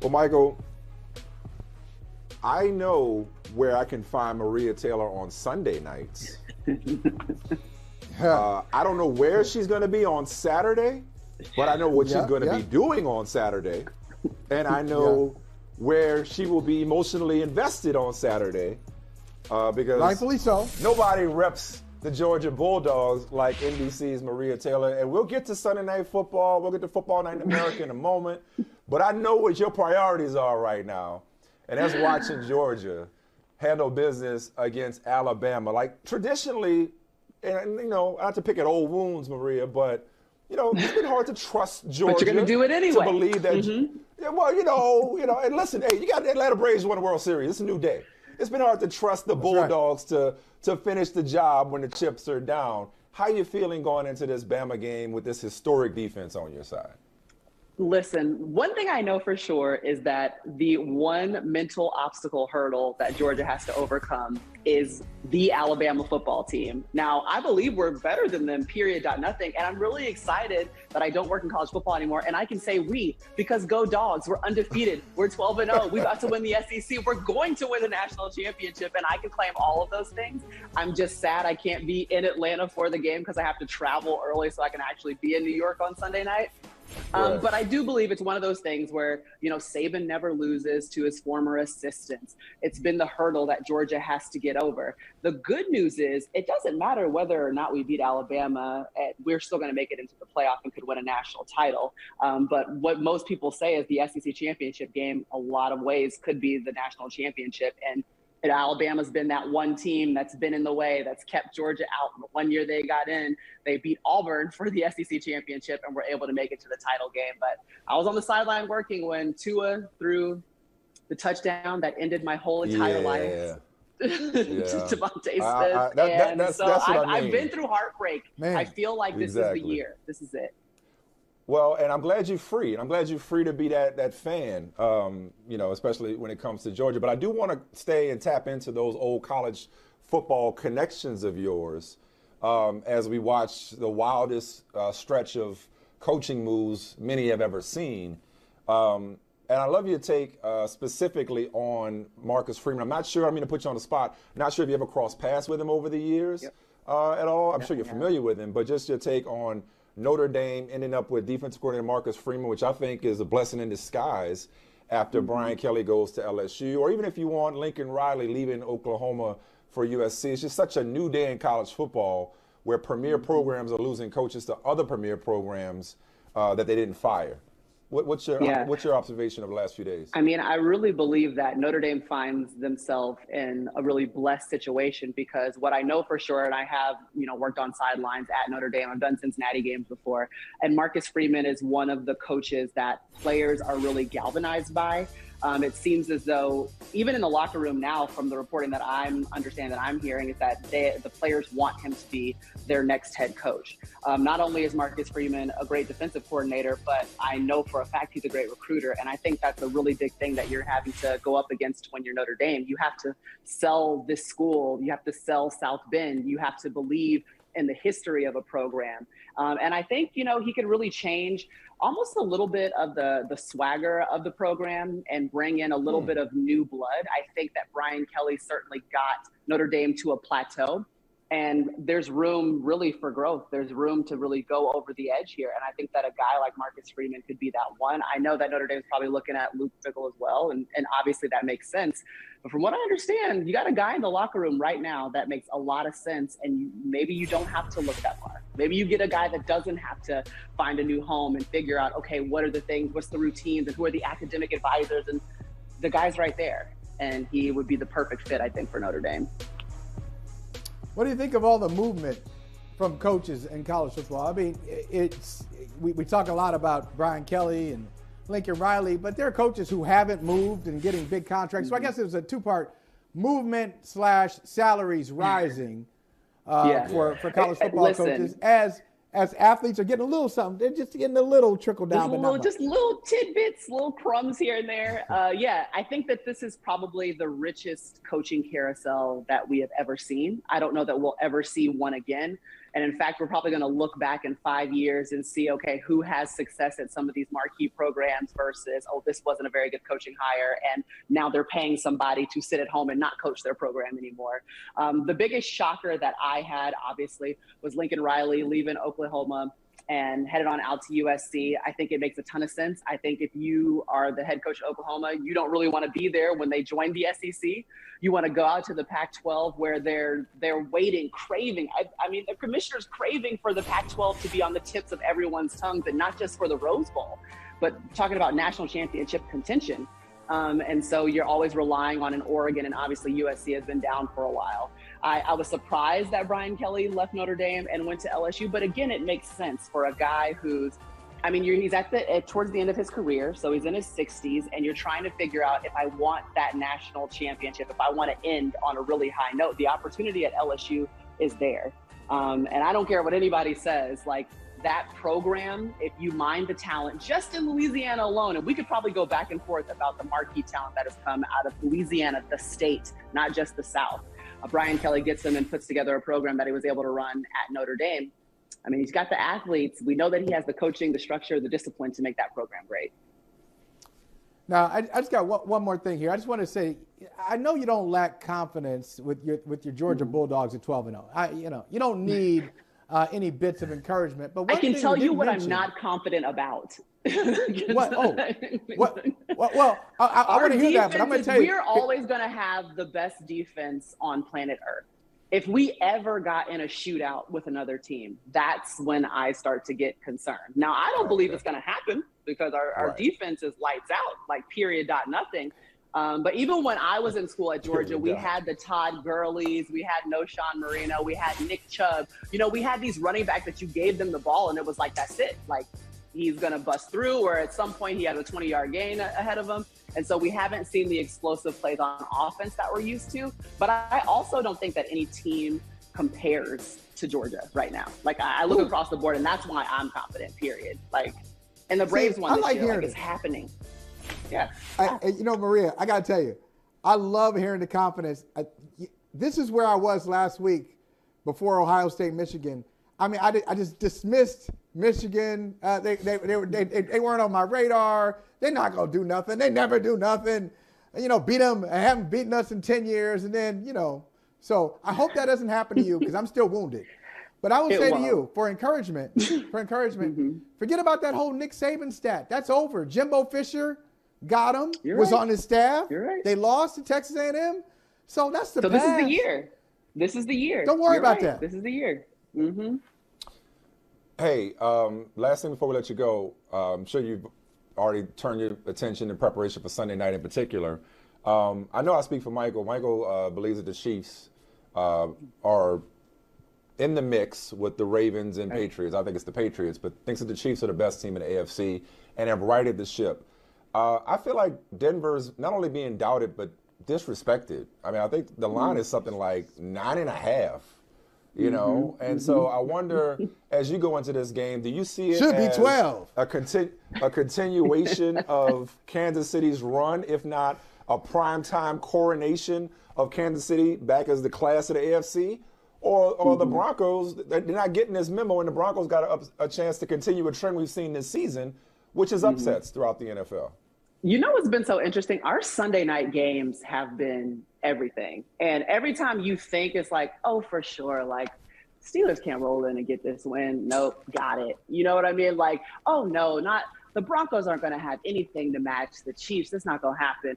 Well, Michael, I know where I can find Maria Taylor on Sunday nights. I don't know where she's going to be on Saturday, but I know what she's going to be doing on Saturday. And I know where she will be emotionally invested on Saturday. Because rightfully so. Nobody reps the Georgia Bulldogs like NBC's Maria Taylor. And we'll get to Sunday Night Football. We'll get to Football Night in America in a moment. But I know what your priorities are right now. And that's watching Georgia handle business against Alabama. Like, traditionally, and, you know, not to pick at old wounds, Maria, but, you know, it's been hard to trust Georgia. But you're going to do it anyway. To believe that, yeah, well, you know, and listen, hey, you got the Atlanta Braves won the World Series. It's a new day. It's been hard to trust the Bulldogs to finish the job when the chips are down. How you feeling going into this Bama game with this historic defense on your side? Listen, one thing I know for sure is that the one mental obstacle hurdle that Georgia has to overcome is the Alabama football team. Now, I believe we're better than them, period, nothing. And I'm really excited that I don't work in college football anymore. And I can say we, because go Dogs, we're undefeated. We're 12-0. We're about to win the SEC. We're going to win the national championship. And I can claim all of those things. I'm just sad I can't be in Atlanta for the game because I have to travel early so I can actually be in New York on Sunday night. But I do believe it's one of those things where, you know, Saban never loses to his former assistants. It's been the hurdle that Georgia has to get over. The good news is it doesn't matter whether or not we beat Alabama. We're still going to make it into the playoff and could win a national title. But what most people say is the SEC championship game, a lot of ways, could be the national championship. And Alabama's been that one team that's been in the way, that's kept Georgia out. The 1 year they got in, they beat Auburn for the SEC championship and were able to make it to the title game. But I was on the sideline working when Tua threw the touchdown that ended my whole entire life. Devontae Smith. I've been through heartbreak. Man. I feel like this is the year. This is it. Well, and I'm glad you're free. And I'm glad you're free to be that fan, you know, especially when it comes to Georgia. But I do want to stay and tap into those old college football connections of yours as we watch the wildest stretch of coaching moves many have ever seen. And I love your take specifically on Marcus Freeman. I'm not sure, I'm going to put you on the spot, not sure if you ever crossed paths with him over the years at all. I'm sure you're familiar with him, but just your take on Notre Dame ending up with defensive coordinator Marcus Freeman, which I think is a blessing in disguise after Brian Kelly goes to LSU, or even if you want Lincoln Riley leaving Oklahoma for USC. It's just such a new day in college football where premier programs are losing coaches to other premier programs that they didn't fire. What's your observation of the last few days? I mean, I really believe that Notre Dame finds themselves in a really blessed situation because what I know for sure, and I have, you know, worked on sidelines at Notre Dame, I've done Cincinnati games before, and Marcus Freeman is one of the coaches that players are really galvanized by. It seems as though even in the locker room now, from the reporting that I'm hearing, is that the players want him to be their next head coach. Not only is Marcus Freeman a great defensive coordinator, but I know for a fact he's a great recruiter. And I think that's a really big thing that you're having to go up against when you're Notre Dame. You have to sell this school. You have to sell South Bend. You have to believe in the history of a program. And I think, you know, he could really change almost a little bit of the swagger of the program and bring in a little bit of new blood. I think that Brian Kelly certainly got Notre Dame to a plateau. And there's room really for growth. There's room to really go over the edge here. And I think that a guy like Marcus Freeman could be that one. I know that Notre Dame is probably looking at Luke Fickell as well. And obviously that makes sense. But from what I understand, you got a guy in the locker room right now that makes a lot of sense. And maybe you don't have to look that far. Maybe you get a guy that doesn't have to find a new home and figure out, okay, what are the things, what's the routines, and who are the academic advisors? And the guy's right there. And he would be the perfect fit, I think, for Notre Dame. What do you think of all the movement from coaches in college football? I mean, we talk a lot about Brian Kelly and Lincoln Riley, but there are coaches who haven't moved and getting big contracts. So I guess it was a two-part movement / salaries rising for college football coaches as athletes are getting a little something. They're just getting a little trickle down. Just little tidbits, little crumbs here and there. I think that this is probably the richest coaching carousel that we have ever seen. I don't know that we'll ever see one again. And in fact, we're probably going to look back in 5 years and see, okay, who has success at some of these marquee programs versus, oh, this wasn't a very good coaching hire, and now they're paying somebody to sit at home and not coach their program anymore. The biggest shocker that I had, obviously, was Lincoln Riley leaving Oklahoma and headed on out to USC. I think it makes a ton of sense. I think if you are the head coach of Oklahoma, you don't really want to be there when they join the SEC. You want to go out to the Pac-12 where they're waiting, craving. I mean, the commissioner's craving for the Pac-12 to be on the tips of everyone's tongues, and not just for the Rose Bowl, but talking about national championship contention. And so you're always relying on an Oregon, and obviously USC has been down for a while. I was surprised that Brian Kelly left Notre Dame and went to LSU, but again, it makes sense for a guy who's, I mean, he's towards the end of his career, so he's in his 60s, and you're trying to figure out, if I want that national championship, if I want to end on a really high note, the opportunity at LSU is there. And I don't care what anybody says, like, that program, if you mind the talent just in Louisiana alone, and we could probably go back and forth about the marquee talent that has come out of Louisiana, the state, not just the South. Brian Kelly gets them and puts together a program that he was able to run at Notre Dame. I mean, he's got the athletes. We know that he has the coaching, the structure, the discipline to make that program great. Now, I just got one more thing here. I just want to say, I know you don't lack confidence with your Georgia Bulldogs at 12-0. You don't need any bits of encouragement. But I can tell you what I'm not confident about. What? Oh, what? Well, I want to hear that, but I'm going to tell you. We're always going to have the best defense on planet Earth. If we ever got in a shootout with another team, that's when I start to get concerned. Now, I don't believe it's going to happen because our defense is lights out, like period, dot, nothing. But even when I was in school at Georgia, we had the Todd Gurleys, we had Noshawn Marino, we had Nick Chubb. You know, we had these running backs that you gave them the ball and it was like, that's it. Like, he's going to bust through, or at some point he had a 20-yard gain ahead of him. And so we haven't seen the explosive plays on offense that we're used to. But I also don't think that any team compares to Georgia right now. Like, I look across the board, and that's why I'm confident, period. Like, and the Braves won this year. Like, it's happening. Yeah. Maria, I got to tell you, I love hearing the confidence. This is where I was last week before Ohio State, Michigan. I mean, I just dismissed Michigan. They weren't on my radar. They're not going to do nothing. They never do nothing. Beat them. I haven't beaten us in 10 years. And then, so I hope that doesn't happen to you because I'm still wounded. But I will say to you, for encouragement, forget about that whole Nick Saban stat. That's over. Jimbo Fisher got him, was on his staff. You're right. They lost to Texas A&M. So that's the this is the year. This is the year. Don't worry about that. This is the year. Mm-hmm. Hey, last thing before we let you go, I'm sure you've already turned your attention in preparation for Sunday night in particular. I know I speak for Michael. Michael believes that the Chiefs are in the mix with the Ravens and Patriots. I think it's the Patriots, but thinks that the Chiefs are the best team in the AFC and have righted the ship. I feel like Denver's not only being doubted, but disrespected. I mean, I think the line is something like 9.5. And so I wonder, as you go into this game, do you see it should as be 12 a continuation of Kansas City's run, if not a primetime coronation of Kansas City back as the class of the AFC, or the Broncos? They're not getting this memo, and the Broncos got a chance to continue a trend we've seen this season, which is upsets throughout the NFL. You know what's been so interesting? Our Sunday night games have been everything. And every time you think it's like, oh, for sure, like, Steelers can't roll in and get this win. Nope, got it. You know what I mean? Like, oh, no, not the Broncos aren't going to have anything to match the Chiefs. That's not going to happen.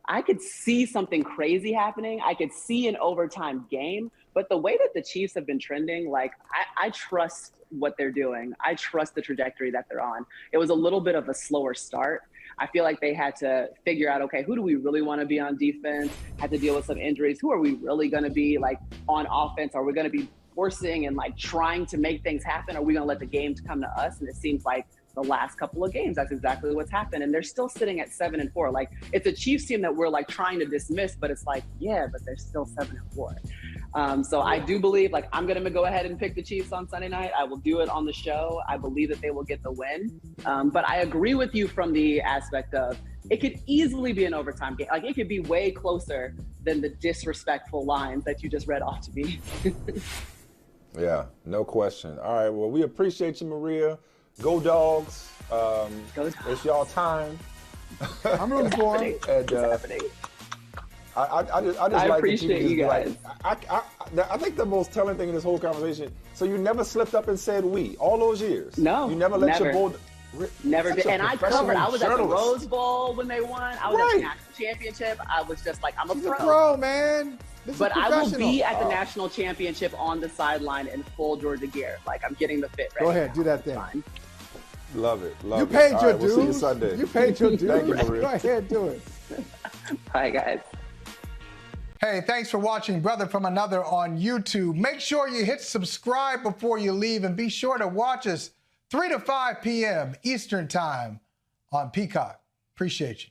I could see something crazy happening. I could see an overtime game. But the way that the Chiefs have been trending, like, I trust what they're doing. I trust the trajectory that they're on. It was a little bit of a slower start. I feel like they had to figure out, okay, who do we really want to be on defense? Had to deal with some injuries. Who are we really going to be, like, on offense? Are we going to be forcing and, like, trying to make things happen? Are we going to let the games come to us? And it seems like the last couple of games, that's exactly what's happened. And they're still sitting at 7-4. Like, it's a Chiefs team that we're, like, trying to dismiss, but it's like, yeah, but they're still 7-4. So I do believe, like, I'm going to go ahead and pick the Chiefs on Sunday night. I will do it on the show. I believe that they will get the win. But I agree with you from the aspect of it could easily be an overtime game. Like, it could be way closer than the disrespectful lines that you just read off to me. Yeah, no question. All right, well, we appreciate you, Maria. Go Dogs. Go Dogs. It's y'all time. I'm rooting for them. And, It's happening. I just like appreciate that you guys. I think the most telling thing in this whole conversation, so you never slipped up and said we all those years. No, you never let your bold. Never did. And I covered. I was at the journalist. Rose Bowl when they won. I was at the national championship. I was just like, I'm She's a pro, man. This But is I will be professional. at the national championship on the sideline in full Georgia gear. Like, I'm getting the fit ready. Go ahead, do that thing. Fine. Love it. Love You it. paid All your right, dues. We'll see you Sunday. You paid your dues. Thank you, Maria. Go ahead, do it. Bye, guys. Hey, thanks for watching Brother from Another on YouTube. Make sure you hit subscribe before you leave, and be sure to watch us 3 to 5 p.m. Eastern Time on Peacock. Appreciate you.